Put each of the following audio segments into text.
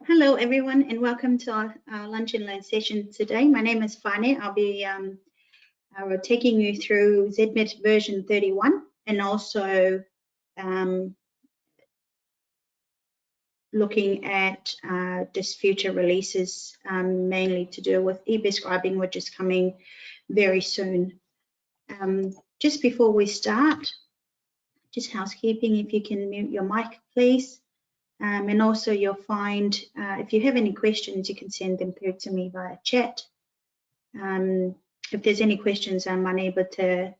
Hello, everyone, and welcome to our Lunch and Learn session today. My name is Fane. I'll be taking you through Zedmed version 31 and also looking at just future releases, mainly to do with e-prescribing, which is coming very soon. Just before we start, just housekeeping, if you can mute your mic, please. And also you'll find, if you have any questions, you can send them through to me via chat. If there's any questions I'm unable to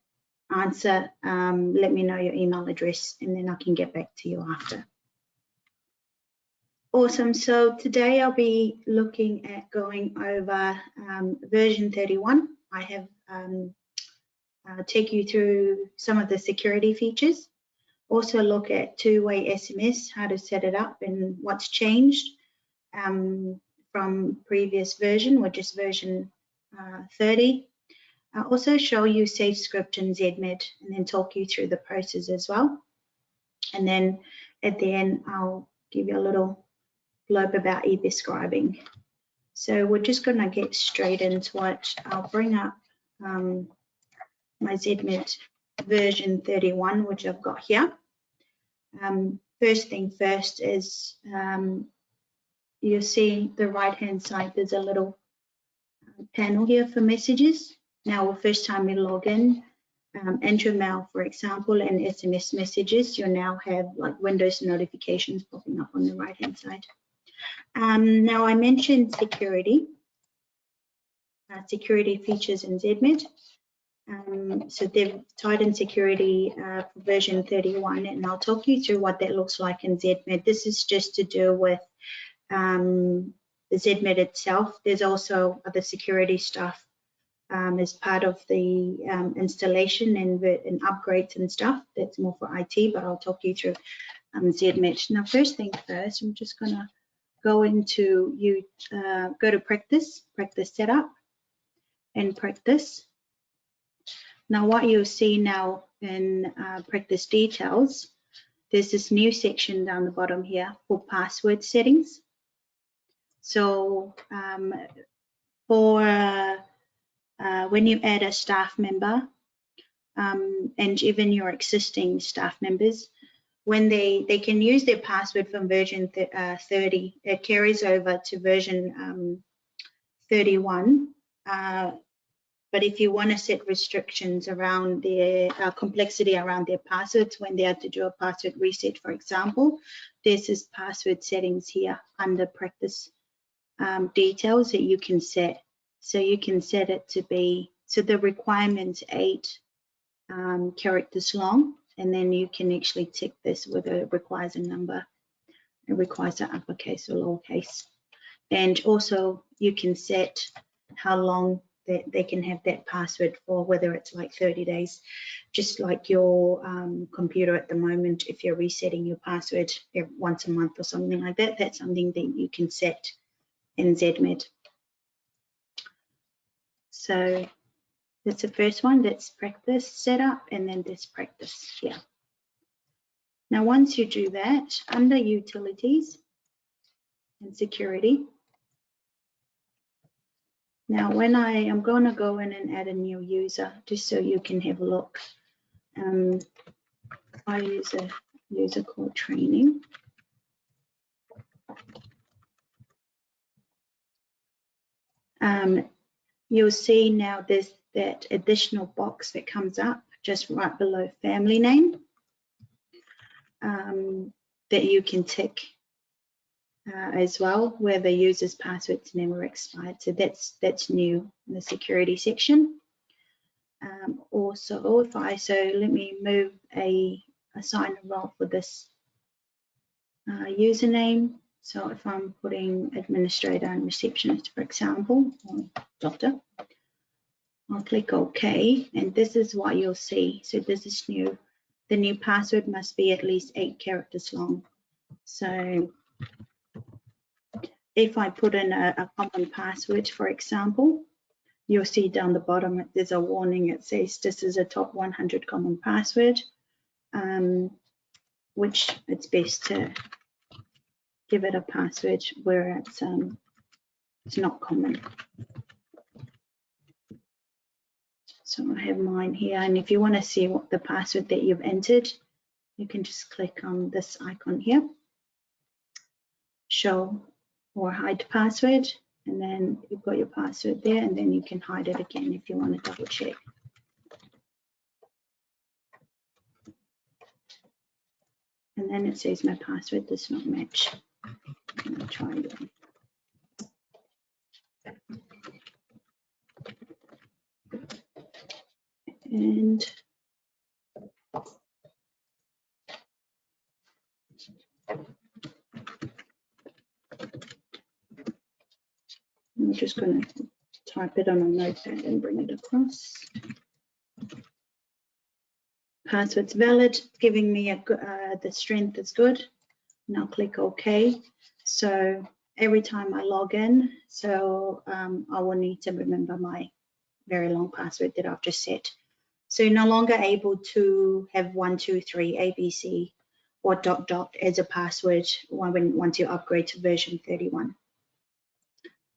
answer, let me know your email address and then I can get back to you after. Awesome, so today I'll be looking at going over version 31. I have take you through some of the security features. Also look at two-way SMS, how to set it up and what's changed from previous version, which is version 30. I'll also show you SafeScript and Zedmed and then talk you through the process as well. And then at the end, I'll give you a little blurb about e-prescribing. So we're just going to get straight into it. I'll bring up my Zedmed version 31, which I've got here. First thing first is you'll see the right hand side, there's a little panel here for messages. Now, the first time you log in, enter mail, for example, and SMS messages, you'll now have like Windows notifications popping up on the right hand side. Now, I mentioned security features in Zedmed. So they've tied in security for version 31, and I'll talk you through what that looks like in Zedmed. This is just to do with the Zedmed itself. There's also other security stuff as part of the installation and upgrades and stuff. That's more for IT, but I'll talk you through Zedmed. Now, first thing first, I'm just going to go into go to practice setup, and practice. Now, what you'll see now in practice details, there's this new section down the bottom here for password settings. So for when you add a staff member and even your existing staff members, when they can use their password from version 30, it carries over to version 31. But if you want to set restrictions around their complexity around their passwords when they have to do a password reset, for example, there's this password settings here under practice details that you can set. So you can set it to be, so the requirement's 8 characters long, and then you can actually tick this whether it requires a number, it requires an uppercase or lowercase. And also you can set how long that they can have that password for, whether it's like 30 days, just like your computer at the moment. If you're resetting your password once a month or something like that, that's something that you can set in Zedmed. So that's the first one, that's practice setup, and then this practice here. Now, once you do that, under utilities and security, now, when I'm going to go in and add a new user, just so you can have a look. I use a user called training. You'll see now there's that additional box that comes up just right below family name that you can tick as well, where the user's password's never expired. So that's new in the security section. Also, let me move assign a role for this username. So if I'm putting administrator and receptionist, for example, or doctor, I'll click OK, and this is what you'll see. So this is new. The new password must be at least 8 characters long. So if I put in a common password, for example, you'll see down the bottom there's a warning. It says this is a top 100 common password, which it's best to give it a password where it's not common. So I have mine here, and if you want to see what the password that you've entered, you can just click on this icon here, show or hide password, and then you've got your password there, and then you can hide it again if you want to double check. And then it says my password does not match. I'll try again. And I'm just going to type it on a notepad and bring it across. Password's valid, giving me the strength is good. And I'll click OK. So every time I log in, so I will need to remember my very long password that I've just set. So you're no longer able to have 123 ABC or ... as a password once you upgrade to version 31.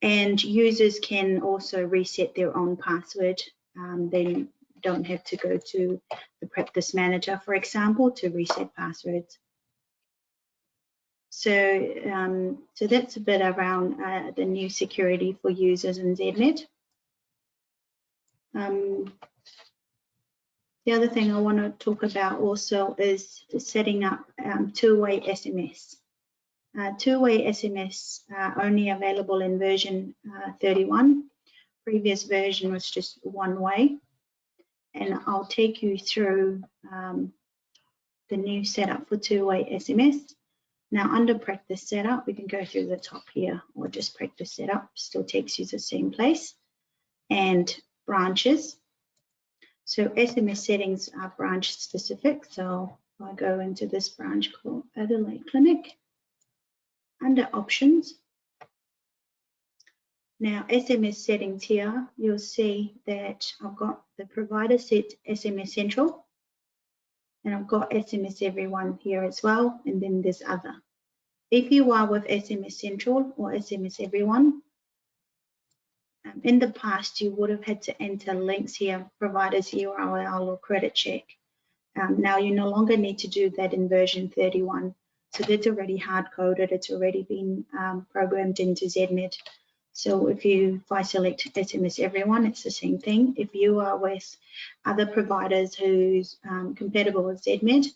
And users can also reset their own password. They don't have to go to the practice manager, for example, to reset passwords. So, so that's a bit around the new security for users in Zedmed. The other thing I want to talk about also is setting up two-way SMS. Two-way SMS only available in version 31. Previous version was just one way. And I'll take you through the new setup for two-way SMS. Now under practice setup, we can go through the top here, or just practice setup, still takes you to the same place. And branches. So SMS settings are branch specific. So I go into this branch called Adelaide Clinic. Under options. Now SMS settings here, you'll see that I've got the provider set SMS Central. And I've got SMS Everyone here as well, and then there's other. If you are with SMS Central or SMS Everyone, in the past you would have had to enter links here, providers URL or credit check. Now you no longer need to do that in version 31. So that's already hard-coded, it's already been programmed into Zedmed. So if I select SMS Everyone, it's the same thing. If you are with other providers who's compatible with Zedmed,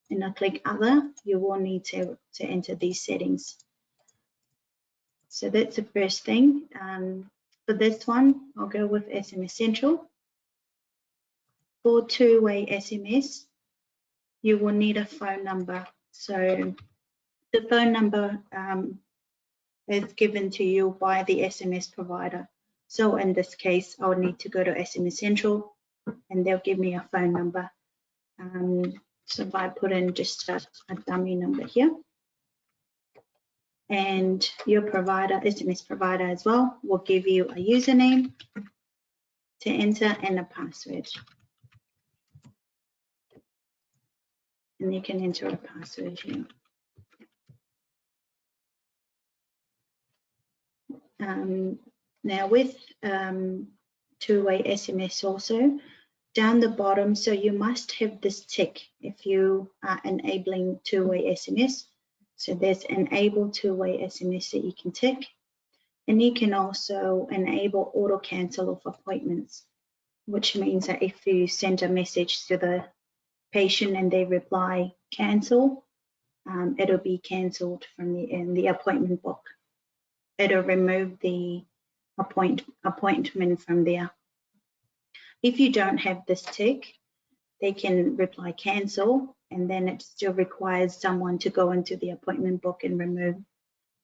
and I click Other, you will need to enter these settings. So that's the first thing. For this one, I'll go with SMS Central. For two-way SMS, you will need a phone number. So the phone number is given to you by the SMS provider. So in this case, I would need to go to SMS Central and they'll give me a phone number. So if I put in just a dummy number here, and your provider, SMS provider as well, will give you a username to enter and a password. And you can enter a password here. Now with two-way SMS also, down the bottom, so you must have this tick if you are enabling two-way SMS. So there's enable two-way SMS that you can tick. And you can also enable auto cancel of appointments, which means that if you send a message to the patient and they reply cancel, it'll be cancelled from the appointment book. It'll remove the appointment from there. If you don't have this tick, they can reply cancel, and then it still requires someone to go into the appointment book and remove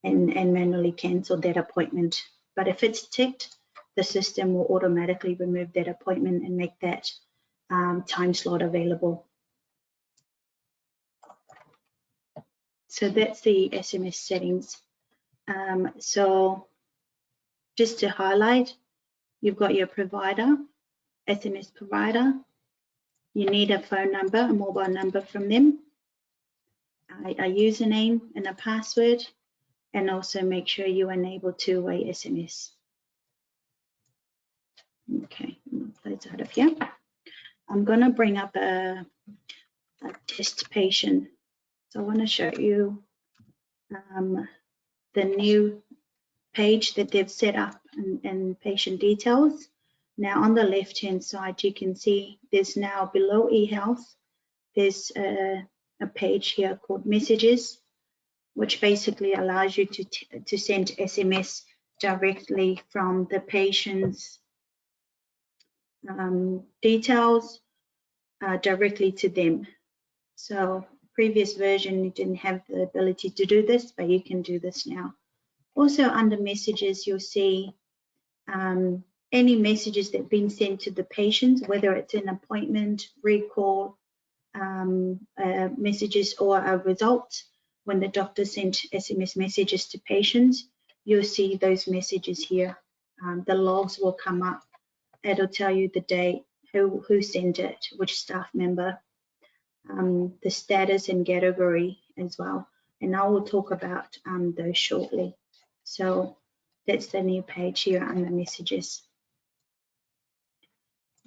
and manually cancel that appointment. But if it's ticked, the system will automatically remove that appointment and make that time slot available. So that's the SMS settings. So just to highlight, you've got your provider, SMS provider. You need a phone number, a mobile number from them, a username and a password. and also make sure you enable two-way SMS. Okay, I'm going to close out of here. I'm going to bring up a test patient. So I want to show you the new page that they've set up and patient details. Now on the left hand side, you can see there's now below eHealth, there's a page here called messages, which basically allows you to send SMS directly from the patient's details directly to them. So previous version, you didn't have the ability to do this, but you can do this now. Also under messages, you'll see any messages that have been sent to the patient, whether it's an appointment, recall, messages or a result. When the doctor sent SMS messages to patients, you'll see those messages here. The logs will come up. It'll tell you the date, who sent it, which staff member, the status and category as well. And I will talk about those shortly. So that's the new page here under messages.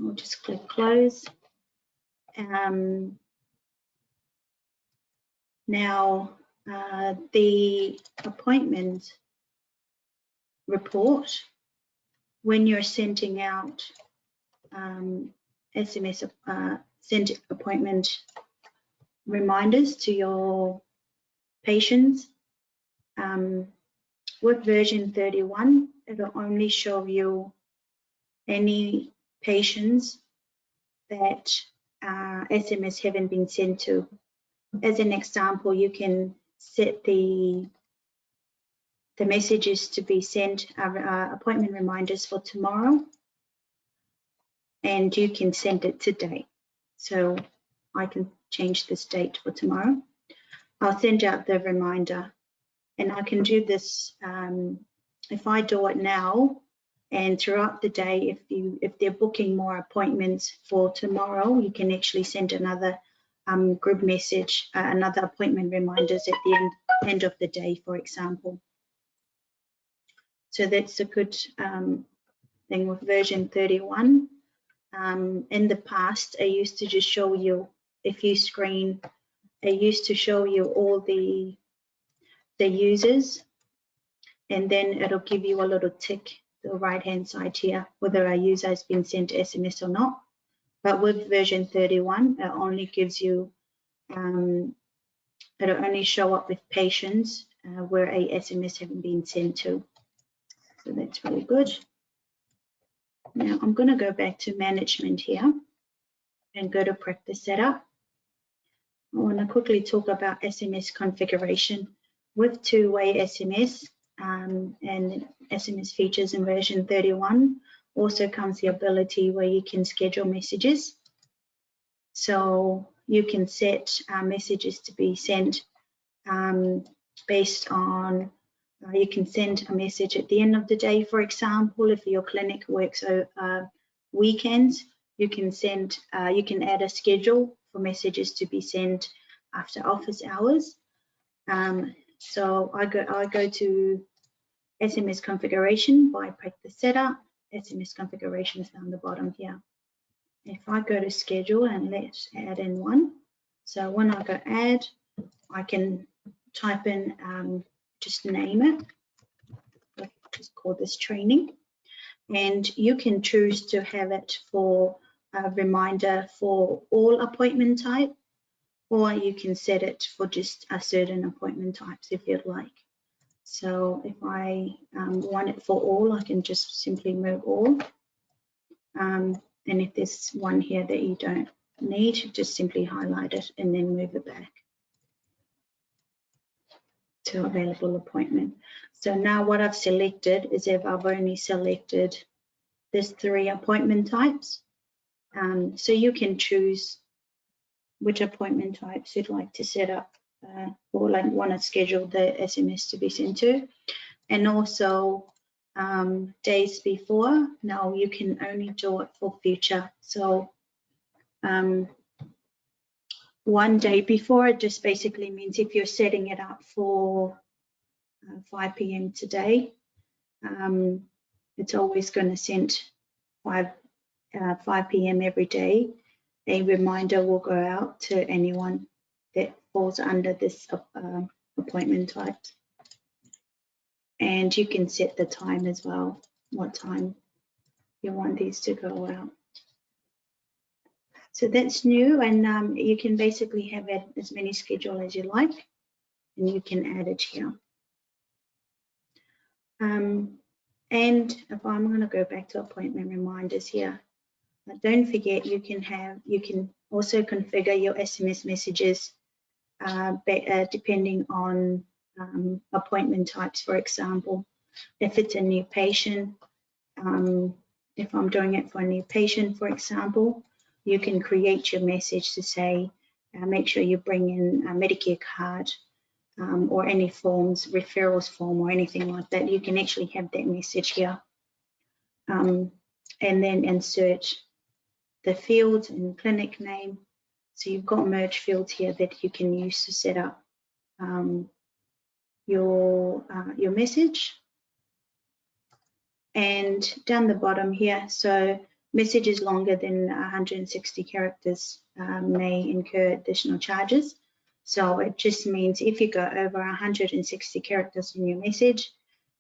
I'll just click close. Now the appointment report, when you're sending out SMS send appointment reminders to your patients, with version 31, it'll only show you any patients that SMS haven't been sent to. As an example, you can set the messages to be sent, appointment reminders for tomorrow, and you can send it today. So I can change this date for tomorrow. I'll send out the reminder, and I can do this if I do it now and throughout the day. If they're booking more appointments for tomorrow, you can actually send another group message, another appointment reminders at the end of the day, for example. So that's a good thing with version 31. In the past, I used to just show you, if you screen, I used to show you all the users, and then it'll give you a little tick to the right hand side here, whether a user has been sent SMS or not. But with version 31, it only gives you, it'll only show up with patients where a SMS haven't been sent to. So that's really good. Now I'm going to go back to management here and go to practice setup. I want to quickly talk about SMS configuration. With two-way SMS and SMS features in version 31, also comes the ability where you can schedule messages. So you can set messages to be sent based on, you can send a message at the end of the day, for example. If your clinic works weekends, you can send, you can add a schedule for messages to be sent after office hours. So I go to SMS configuration by practice setup. SMS configuration is down the bottom here. If I go to schedule and let's add in one. So when I go add, I can type in, just name it. Let's just call this training. And you can choose to have it for a reminder for all appointment type, or you can set it for just a certain appointment types if you'd like. So if I want it for all, I can just simply move all. And if there's one here that you don't need, just simply highlight it and then move it back to available appointment. So now what I've selected is if I've only selected these 3 appointment types. So you can choose which appointment types you'd like to set up or like want to schedule the SMS to be sent to. And also days before. Now you can only do it for future. So one day before, it just basically means if you're setting it up for 5 p.m. today. It's always going to send 5 p.m. every day. A reminder will go out to anyone that falls under this appointment type. And you can set the time as well, what time you want these to go out. So that's new, and you can basically have as many schedule as you like, and you can add it here. And if I'm going to go back to appointment reminders here, don't forget you can also configure your SMS messages depending on appointment types. For example, if it's a new patient, if I'm doing it for a new patient, for example, you can create your message to say, make sure you bring in a Medicare card or any forms, referrals form or anything like that. You can actually have that message here and then insert the fields and clinic name. So you've got merge fields here that you can use to set up your message. And down the bottom here, so messages longer than 160 characters may incur additional charges. So it just means if you go over 160 characters in your message,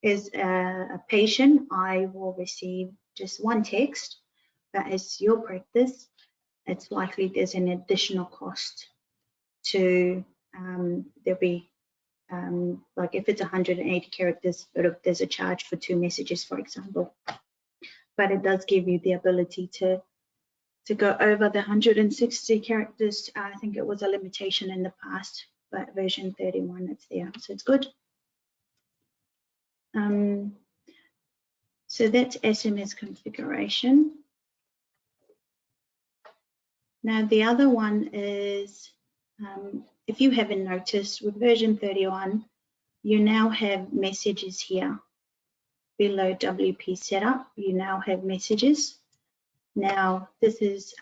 as a patient, I will receive just one text, but as your practice, it's likely there's an additional cost to, there'll be, like if it's 180 characters, there's a charge for 2 messages, for example. But it does give you the ability to go over the 160 characters. I think it was a limitation in the past, but version 31, it's there, so it's good. So that's SMS configuration. Now the other one is, if you haven't noticed, with version 31, you now have messages here. Below WP setup, you now have messages. Now this is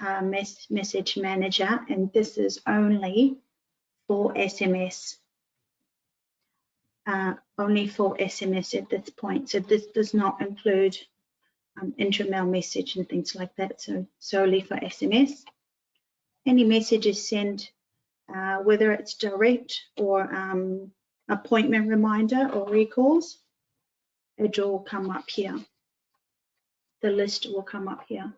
message manager, and this is only for SMS. Only for SMS at this point. So this does not include intramail message and things like that. So solely for SMS. Any messages sent, whether it's direct or appointment reminder or recalls, it will come up here. The list will come up here.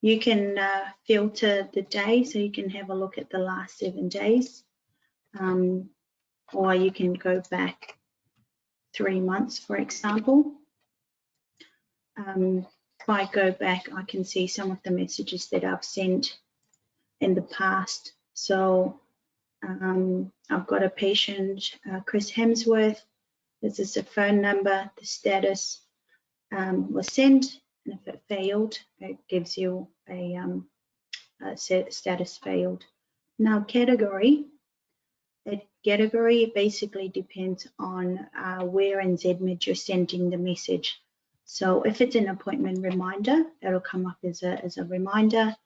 You can filter the day, so you can have a look at the last 7 days, or you can go back 3 months, for example. If I go back, I can see some of the messages that I've sent in the past. So I've got a patient, Chris Hemsworth. This is the phone number, the status was sent, and if it failed, it gives you a status failed. Now category. Category basically depends on where in Zedmed you're sending the message. So if it's an appointment reminder, it'll come up as a reminder.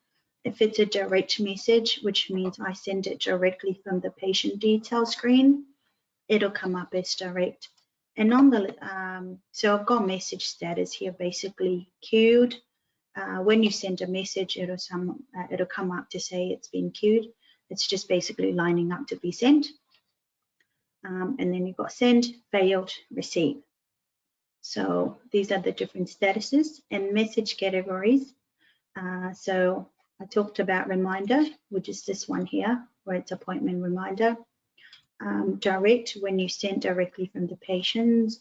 If it's a direct message, which means I send it directly from the patient detail screen, it'll come up as direct. And on the so I've got message status here, basically queued. When you send a message, it'll come up to say it's been queued. It's just basically lining up to be sent. And then you've got send, failed, receive. So these are the different statuses and message categories. So I talked about reminder, which is this one here, where it's appointment reminder. Direct, when you send directly from the patient's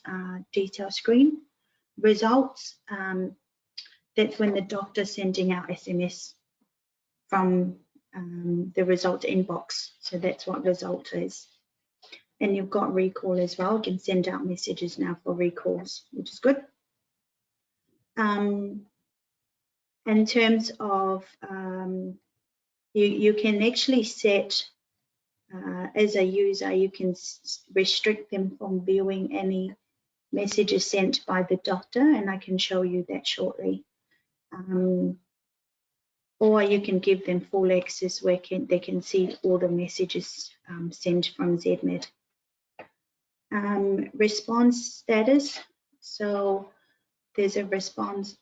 detail screen. Results, that's when the doctor's sending out SMS from the result inbox. So that's what result is. And you've got recall as well. You can send out messages now for recalls, which is good. In terms of, you can actually set, as a user, you can restrict them from viewing any messages sent by the doctor, and I can show you that shortly. Or you can give them full access where they can see all the messages sent from Zedmed. Response status. So there's a response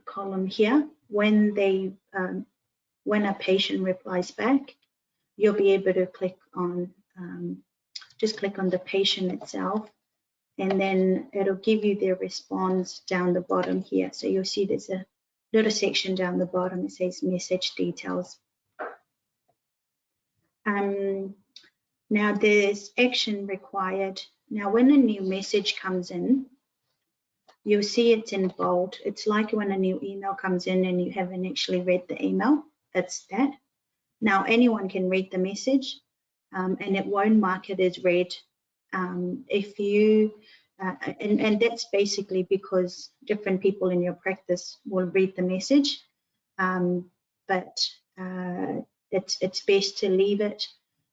column here. When a patient replies back, you'll be able to click on, just click on the patient itself, and then it'll give you their response down the bottom here. So you'll see there's a little section down the bottom. It says message details. Now there's action required. Now when a new message comes in, you'll see it's in bold. It's like when a new email comes in and you haven't actually read the email. That's that. Now anyone can read the message, and it won't mark it as read. If you, and that's basically because different people in your practice will read the message, but it's best to leave it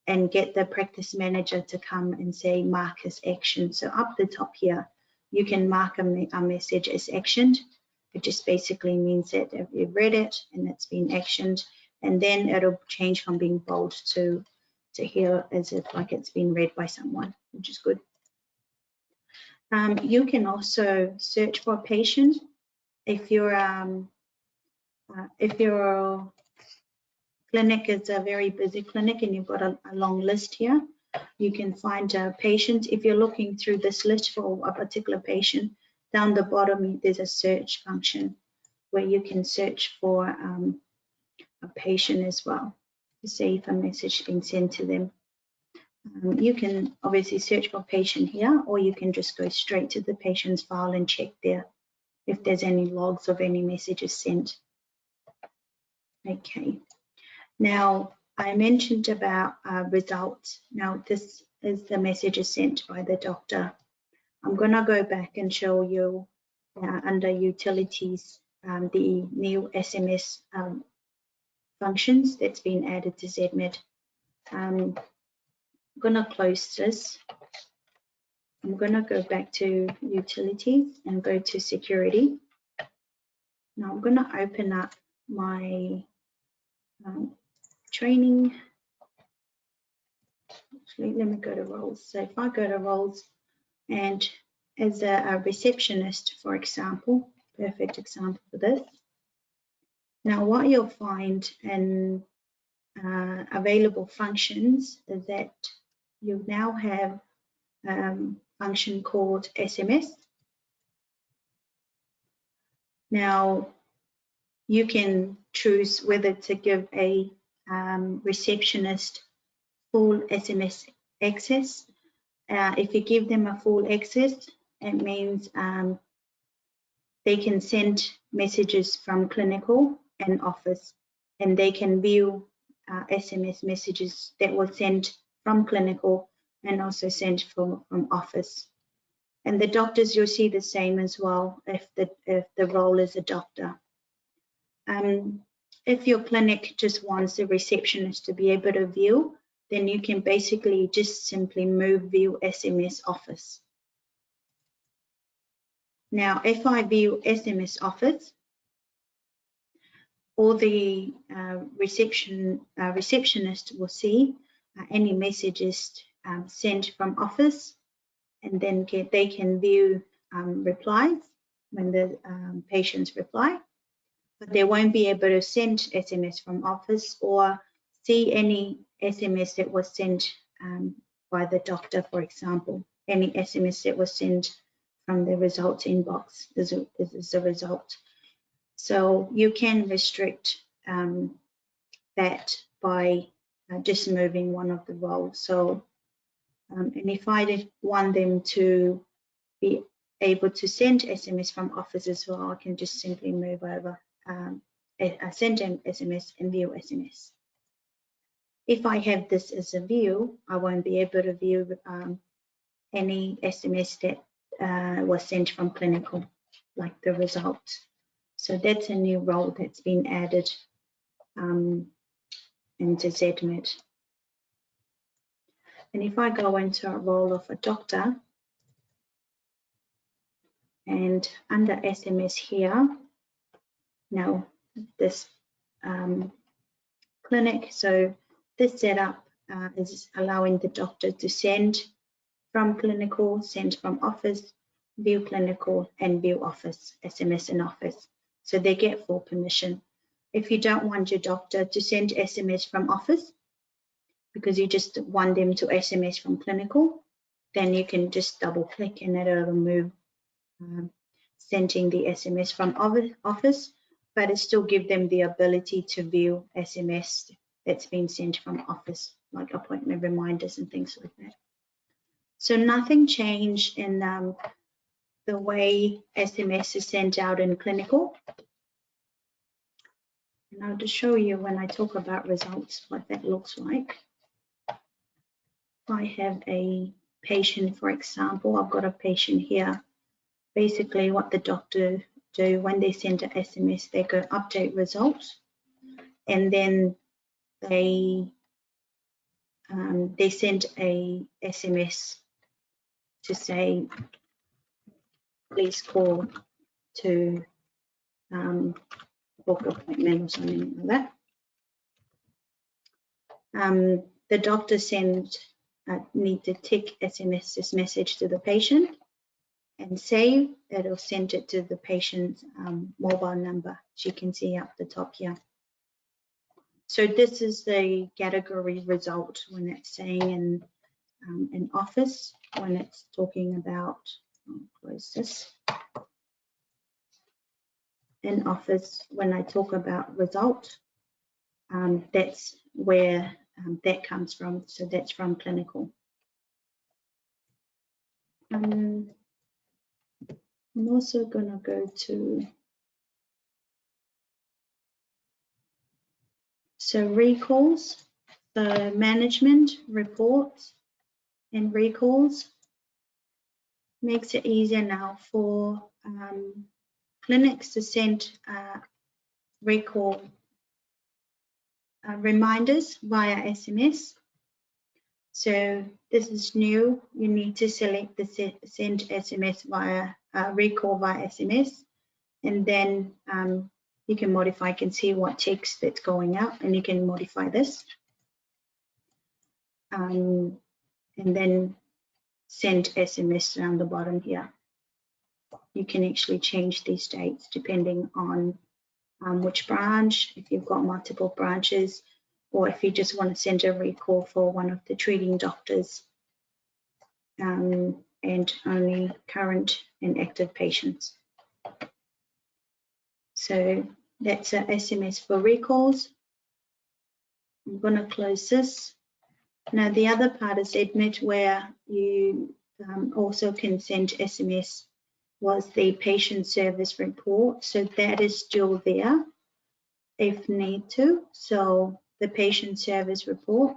and get the practice manager to come and say mark as action. So up the top here, you can mark a message as actioned. It just basically means that if you've read it and it's been actioned, and then it'll change from being bold to here as if like it's been read by someone, which is good. You can also search for a patient. If your clinic is a very busy clinic and you've got a long list here, you can find a patient. If you're looking through this list for a particular patient, down the bottom there's a search function where you can search for a patient as well to see if a message has been sent to them. You can obviously search for patient here, or you can just go straight to the patient's file and check there if there's any logs of any messages sent. Okay, now I mentioned about results. Now this is the messages sent by the doctor. I'm going to go back and show you under utilities the new SMS functions that's been added to Zedmed. I'm going to close this. I'm going to go back to utilities and go to security. Now I'm going to open up my training. Actually, let me go to roles. So if I go to roles, and as a receptionist, for example, perfect example for this. Now what you'll find in available functions is that you now have function called SMS. Now you can choose whether to give a receptionist full SMS access. If you give them a full access, it means they can send messages from clinical and office, and they can view SMS messages that were sent from clinical and also sent from office. And the doctors, you'll see the same as well if the role is a doctor. If your clinic just wants the receptionist to be able to view, then you can basically just simply move view SMS office. Now, if I view SMS office, all the receptionist will see any messages sent from office, and then they can view replies when the patients reply, but they won't be able to send SMS from office or see any SMS that was sent by the doctor, for example. Any SMS that was sent from the results inbox is a result. So you can restrict that by just moving one of the roles. So, and if I did want them to be able to send SMS from office as well, I can just simply move over send an SMS and view SMS. If I have this as a view, I won't be able to view any SMS that was sent from clinical, like the result. So that's a new role that's been added into Zedmed. And if I go into a role of a doctor, and under SMS here, now this clinic, so this setup is allowing the doctor to send from clinical, send from office, view clinical, and view office, SMS in office. So they get full permission. If you don't want your doctor to send SMS from office, because you just want them to SMS from clinical, then you can just double click and it'll remove sending the SMS from office, but it still give them the ability to view SMS that's been sent from office, like appointment reminders and things like that. So nothing changed in the way SMS is sent out in clinical. And I'll just show you when I talk about results what that looks like. I have a patient, for example, I've got a patient here. Basically what the doctor do when they send an SMS, they go update results, and then they send a SMS to say, please call to book appointment or something like that. The doctor need to tick SMS this message to the patient and save. It'll send it to the patient's mobile number, as you can see up the top here. So this is the category result when it's saying in office, when it's talking about, I'll close this. In office, when I talk about result, that's where that comes from. So that's from clinical. I'm also going to go to, so recalls, so management reports and recalls makes it easier now for clinics to send recall reminders via SMS. So this is new. You need to select the send SMS via recall via SMS, and then you can modify. You can see what text that's going out, and you can modify this, and then send SMS down the bottom here. You can actually change these dates depending on which branch, if you've got multiple branches, or if you just want to send a recall for one of the treating doctors and only current and active patients. So that's an SMS for recalls. I'm going to close this. Now the other part is Zedmed, where you also can send SMS, was the patient service report. So that is still there if need to. So the patient service report,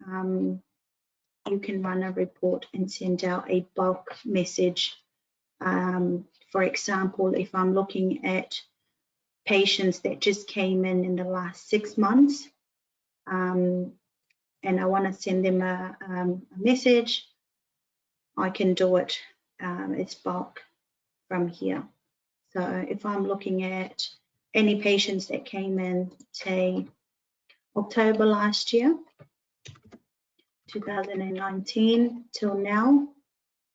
you can run a report and send out a bulk message. For example, if I'm looking at patients that just came in the last 6 months, and I want to send them a message, I can do it. It's bulk from here. So if I'm looking at any patients that came in, say, October last year, 2019 till now,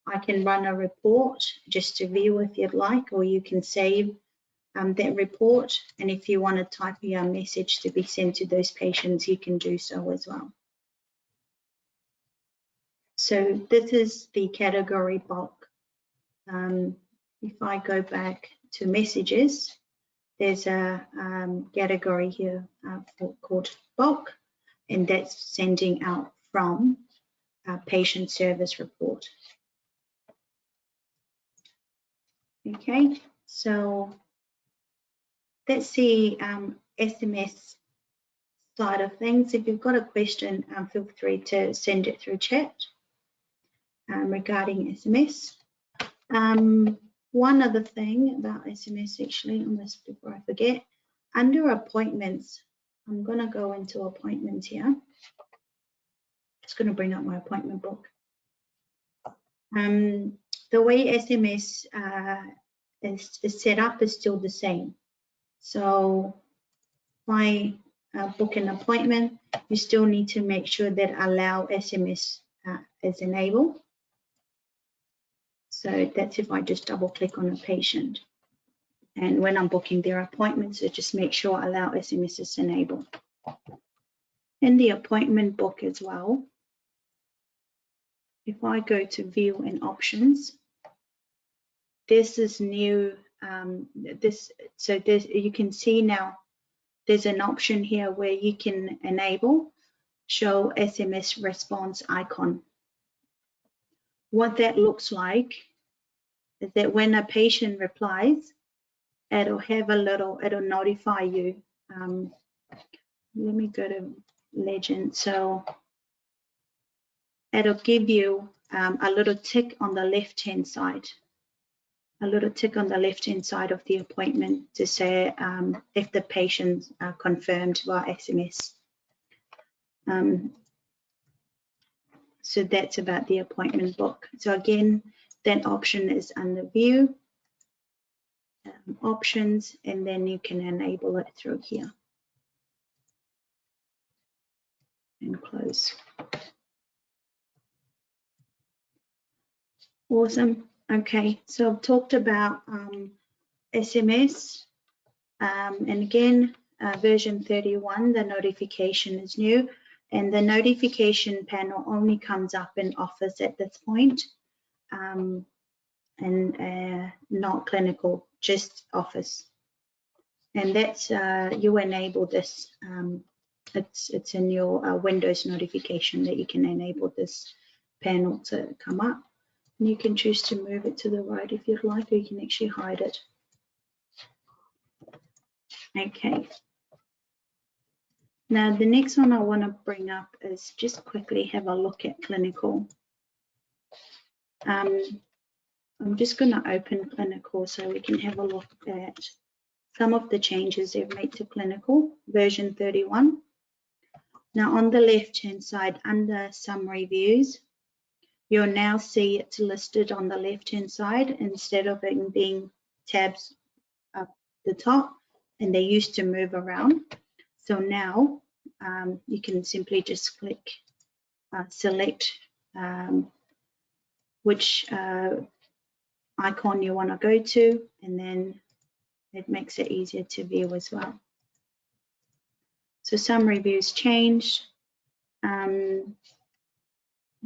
I can run a report just to view if you'd like, or you can save that report. And if you want to type your message to be sent to those patients, you can do so as well. So this is the category bulk. If I go back to messages, there's a category here called bulk, and that's sending out from patient service report. Okay, so that's the SMS side of things. If you've got a question, feel free to send it through chat regarding SMS. One other thing about SMS, actually, almost before I forget, under appointments, I'm going to go into appointments here. Just going to bring up my appointment book. The way SMS is set up is still the same. So if I book an appointment, you still need to make sure that allow SMS is enabled. So that's if I just double click on a patient. And when I'm booking their appointments, I just make sure allow SMS is enabled. In the appointment book as well, if I go to view and options, this is new. You can see now there's an option here where you can enable show SMS response icon. What that looks like is that when a patient replies, it'll notify you. Let me go to Legend. So it'll give you a little tick on the left-hand side, of the appointment to say if the patient's confirmed via SMS. So that's about the appointment book. So again, that option is under view, options, and then you can enable it through here and close. Awesome. Okay, so I've talked about SMS, and again, version 31, the notification is new, and the notification panel only comes up in Office at this point, and not Clinical, just Office. And that's you enable this. It's in your Windows notification that you can enable this panel to come up. And you can choose to move it to the right if you'd like, or you can actually hide it. Okay. Now, the next one I want to bring up is just quickly have a look at Clinical. I'm just going to open Clinical so we can have a look at some of the changes they've made to Clinical, version 31. Now, on the left-hand side, under Summary Views, you'll now see it's listed on the left-hand side instead of it being tabs up the top, and they used to move around. So now you can simply just click, select which icon you want to go to, and then it makes it easier to view as well. So Summary Views changed. I'm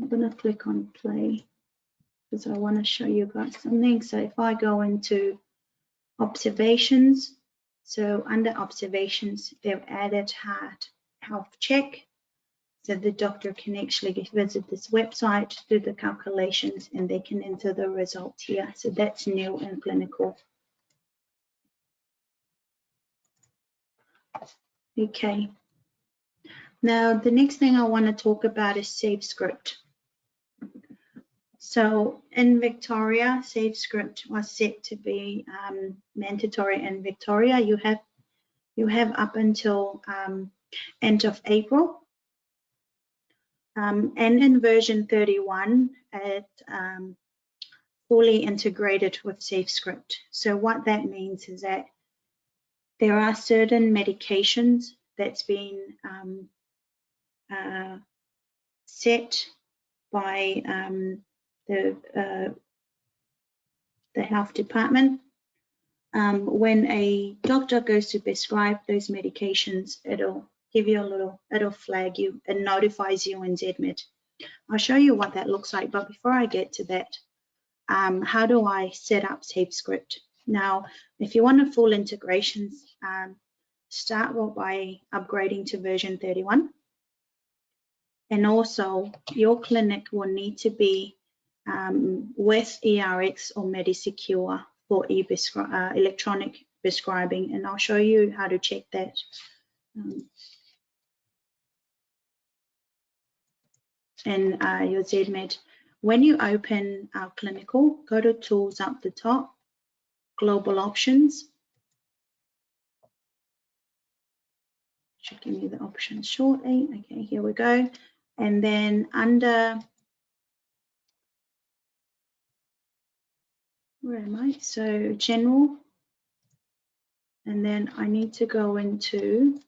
going to click on play because I want to show you guys something. So if I go into observations, so under observations, they've added heart health check. So the doctor can actually visit this website, do the calculations, and they can enter the results here. So that's new in Clinical. Okay. Now, the next thing I want to talk about is SafeScript. So in Victoria, SafeScript was set to be mandatory in Victoria. You have up until end of April. And in version 31, it fully integrated with SafeScript. So what that means is that there are certain medications that's been set by the health department. When a doctor goes to prescribe those medications, it'll give you it'll flag you and notifies you in Zedmed. I'll show you what that looks like, but before I get to that, how do I set up SafeScript? Now, if you want a full integrations, start by upgrading to version 31. And also, your clinic will need to be with ERX or MediSecure for electronic prescribing, and I'll show you how to check that. In your Zedmed. When you open our Clinical, go to Tools up the top, Global Options. Should give me the options shortly. Okay, here we go. And then under, where am I? So General. And then I need to go into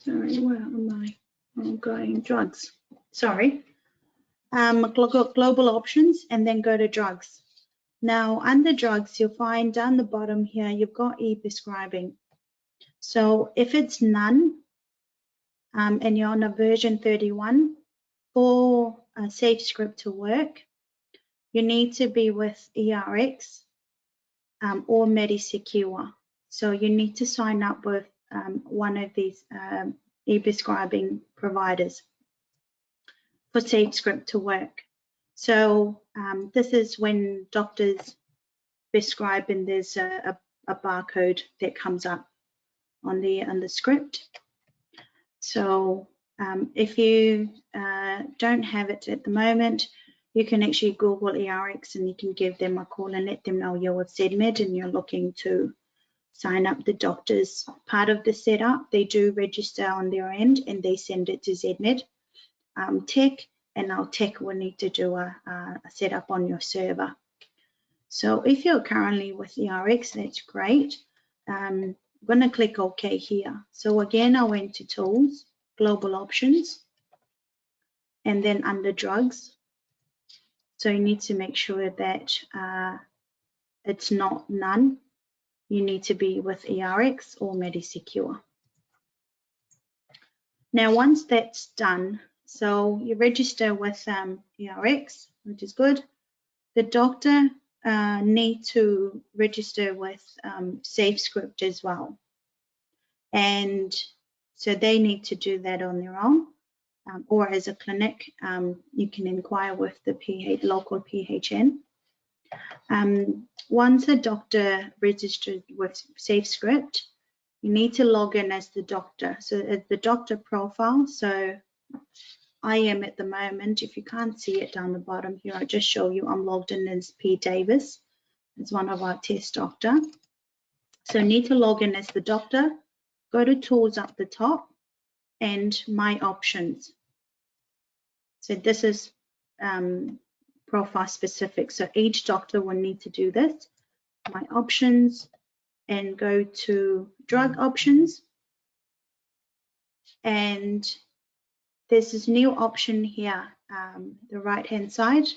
Sorry, where am I? I'm going drugs. Sorry. Global options, and then go to drugs. Now, under drugs, you'll find down the bottom here, you've got e-prescribing. So if it's none, and you're on a version 31, for a safe script to work, you need to be with ERX or MediSecure. So you need to sign up with one of these e-prescribing providers for safe script to work. So this is when doctors prescribe and there's a barcode that comes up on the script. So if you don't have it at the moment, you can actually Google ERX and you can give them a call and let them know you're with Zedmed and you're looking to sign up the doctors. Part of the setup, they do register on their end and they send it to Zedmed Tech, and our tech will need to do a setup on your server. So if you're currently with ERX, that's great. I'm going to click OK here. So again, I went to Tools, Global Options, and then under Drugs. So you need to make sure that it's not none. You need to be with ERX or MediSecure. Now, once that's done, so you register with ERX, which is good. The doctor need to register with SafeScript as well. And so they need to do that on their own. Or as a clinic, you can inquire with the local PHN. Once a doctor registered with SafeScript, you need to log in as the doctor. So it's the doctor profile. So I am at the moment, if you can't see it down the bottom here, I'll just show you I'm logged in as P. Davis. It's one of our test doctor. So need to log in as the doctor, go to Tools up the top and My Options. So this is profile specific. So each doctor will need to do this. My Options, and go to Drug Options. And there's this new option here, the right-hand side.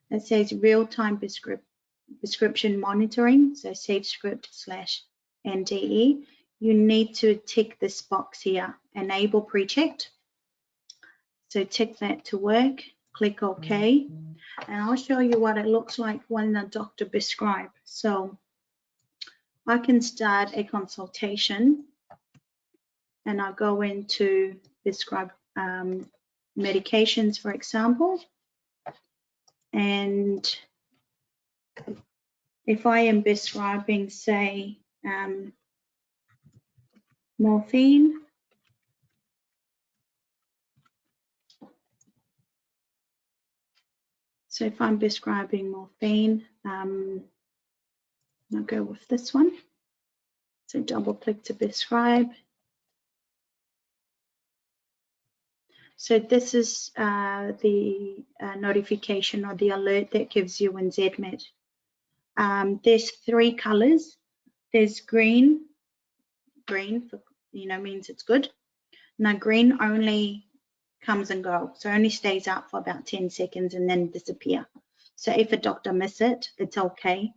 It says real-time prescription monitoring, so SafeScript/NDE. You need to tick this box here, enable pre-checked. So tick that to work, click OK, and I'll show you what it looks like when the doctor prescribes. So I can start a consultation and I'll go into prescribe medications, for example. And if I am prescribing, say, morphine, so if I'm prescribing morphine, I'll go with this one. So double click to prescribe. So this is the notification or the alert that gives you in Zedmed. There's 3 colors. There's green. Green for, means it's good. Now green only comes and goes, so only stays up for about 10 seconds and then disappear. So if a doctor misses it, it's okay.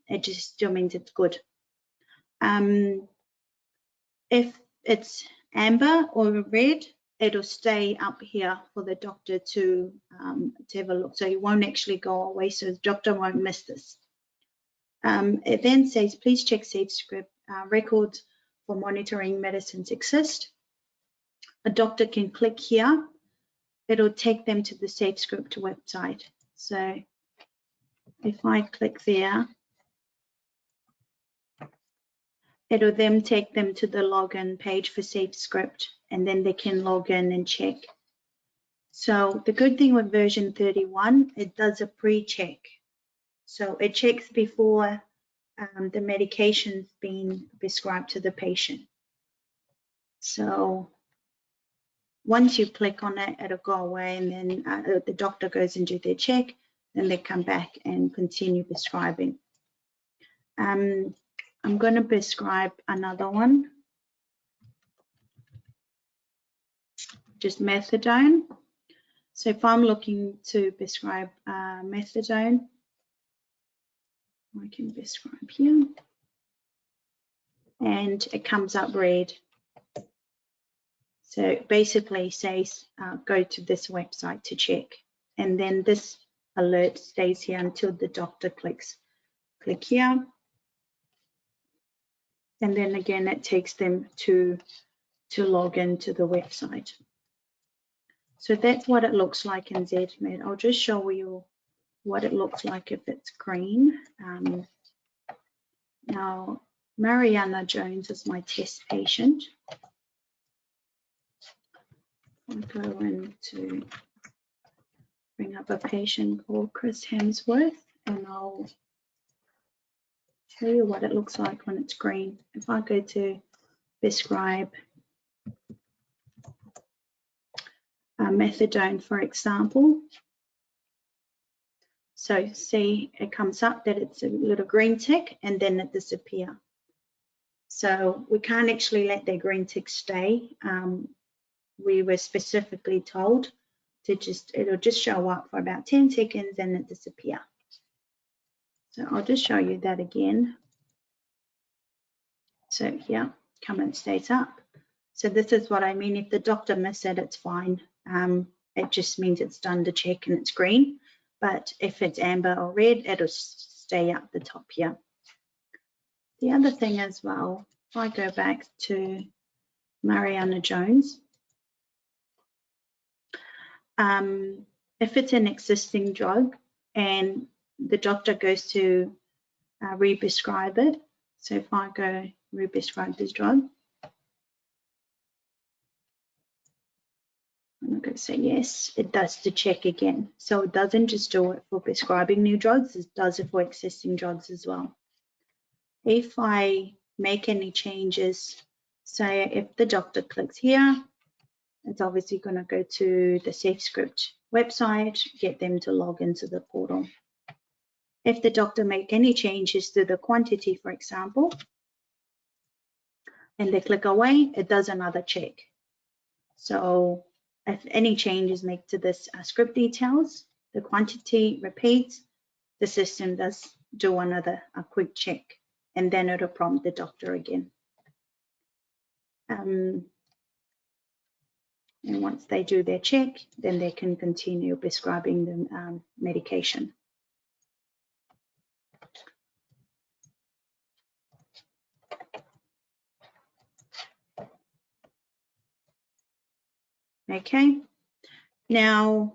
It just still means it's good. If it's amber or red, it'll stay up here for the doctor to have a look. So it won't actually go away, so the doctor won't miss this. It then says, please check SafeScript. Records for monitoring medicines exist. A doctor can click here. It'll take them to the SafeScript website. So if I click there, it'll then take them to the login page for SafeScript, and then they can log in and check. So the good thing with version 31, it does a pre-check. So it checks before the medication's being prescribed to the patient. So once you click on it, it'll go away, and then the doctor goes and do their check, then they come back and continue prescribing. I'm going to prescribe another one. just methadone. So if I'm looking to prescribe methadone, I can prescribe here, and it comes up red. So it basically says go to this website to check, and then this alert stays here until the doctor click here, and then again it takes them to log into the website. So that's what it looks like in Zedmed. I'll just show you what it looks like if it's green. Now, Mariana Jones is my test patient. I'll go in to bring up a patient called Chris Hemsworth, and I'll show you what it looks like when it's green. If I go to prescribe methadone, for example, so see it comes up that it's a little green tick and then it disappears. So we can't actually let the green tick stay. We were specifically told to it'll just show up for about 10 seconds and it disappears. So I'll just show you that again. So here, come and stays up. So this is what I mean. If the doctor missed it, it's fine. It just means it's done the check and it's green. But if it's amber or red, it'll stay up the top here. The other thing as well, if I go back to Mariana Jones, if it's an existing drug and the doctor goes to re-prescribe it, so if I go re-prescribe this drug, I'm going to say yes, it does the check again. So it doesn't just do it for prescribing new drugs, it does it for existing drugs as well. If I make any changes, say if the doctor clicks here, it's obviously going to go to the SafeScript website, get them to log into the portal. If the doctor make any changes to the quantity, for example, and they click away, it does another check. So if any changes made to this script details, the quantity repeats, the system does do a quick check, and then it'll prompt the doctor again. And once they do their check, then they can continue prescribing the medication. Okay, now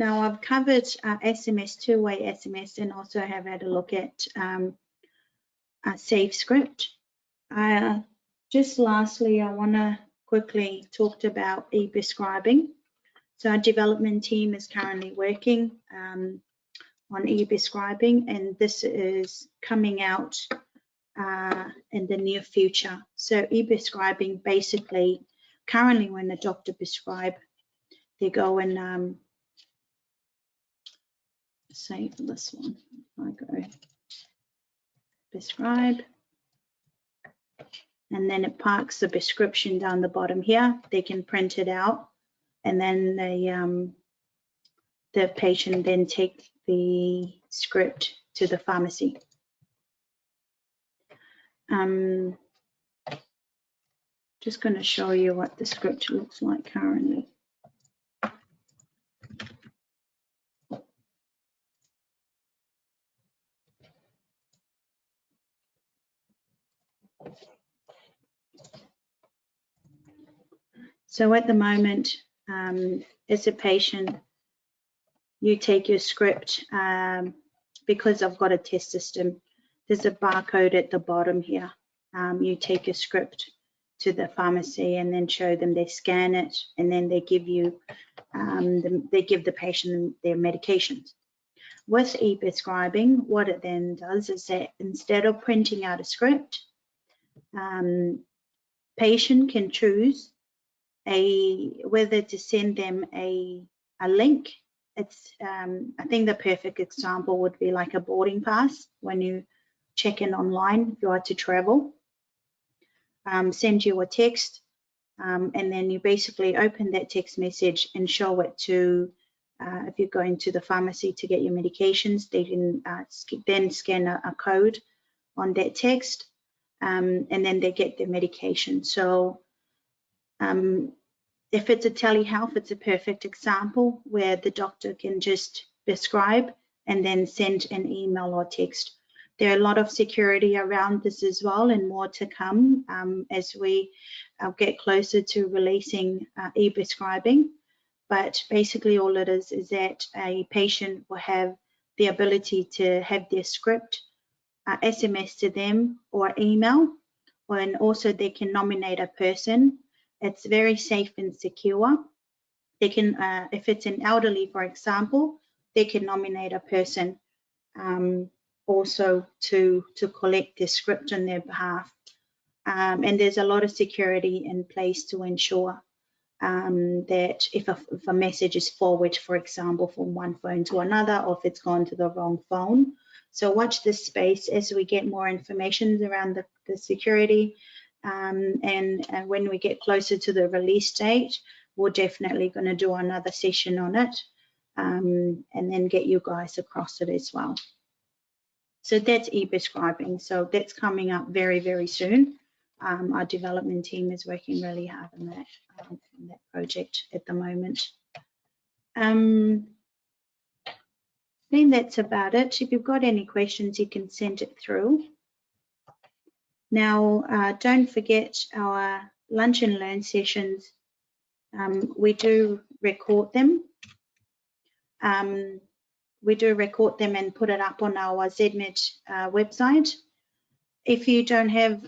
I've covered SMS, two-way SMS, and also have had a look at SafeScript. Just lastly, I want to quickly talk about e-prescribing. So our development team is currently working on e-prescribing, and this is coming out in the near future. So e-prescribing, basically, currently when the doctor prescribe, they go and say for this one, I go prescribe, and then it parks the prescription down the bottom here. They can print it out, and then the patient then take the script to the pharmacy. Just going to show you what the script looks like currently. So at the moment, as a patient, you take your script, because I've got a test system, there's a barcode at the bottom here. You take your script to the pharmacy and then show them, they scan it, and then they give you, they give the patient their medications. With e-prescribing, what it then does is that instead of printing out a script, patient can choose whether to send them a link. It's I think the perfect example would be like a boarding pass when you check in online if you are to travel. Send you a text and then you basically open that text message and show it to, if you're going to the pharmacy to get your medications, they can then scan a code on that text, and then they get their medication. So if it's a telehealth, it's a perfect example where the doctor can just prescribe and then send an email or text. There are a lot of security around this as well, and more to come as we get closer to releasing e-prescribing. But basically all it is that a patient will have the ability to have their script SMS to them or email, and also they can nominate a person. It's very safe and secure. They can, if it's an elderly, for example, they can nominate a person also to collect the script on their behalf. And there's a lot of security in place to ensure that if a message is forwarded, for example, from one phone to another, or if it's gone to the wrong phone. So watch this space as we get more information around the security. And when we get closer to the release date, we're definitely going to do another session on it, and then get you guys across it as well. So that's e-prescribing. So that's coming up very, very soon. Our development team is working really hard on that project at the moment. I think that's about it. If you've got any questions, you can send it through. Now, don't forget our lunch and learn sessions. We do record them. We do record them and put it up on our Zedmed website. If you don't have,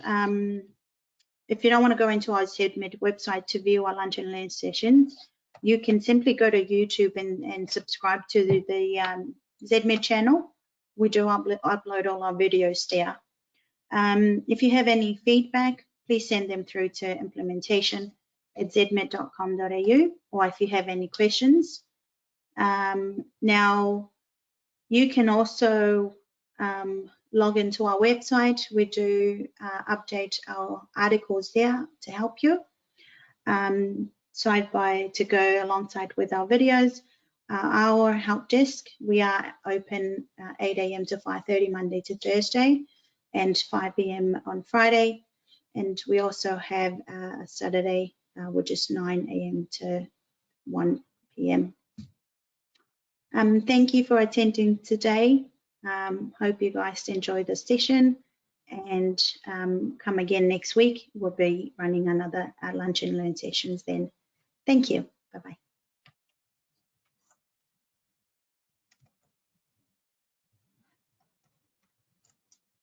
if you don't want to go into our Zedmed website to view our lunch and learn sessions, you can simply go to YouTube and subscribe to the Zedmed channel. We do upload all our videos there. If you have any feedback, please send them through to implementation@zedmed.com.au, or if you have any questions. Now, you can also log into our website. We do update our articles there to help you. To go alongside with our videos. Our help desk, we are open 8 a.m. to 5:30 Monday to Thursday, and 5 p.m. on Friday. And we also have a Saturday, which is 9 a.m. to 1 p.m. Thank you for attending today. Hope you guys enjoy the session, and come again next week. We'll be running another lunch and learn sessions then. Thank you. Bye-bye.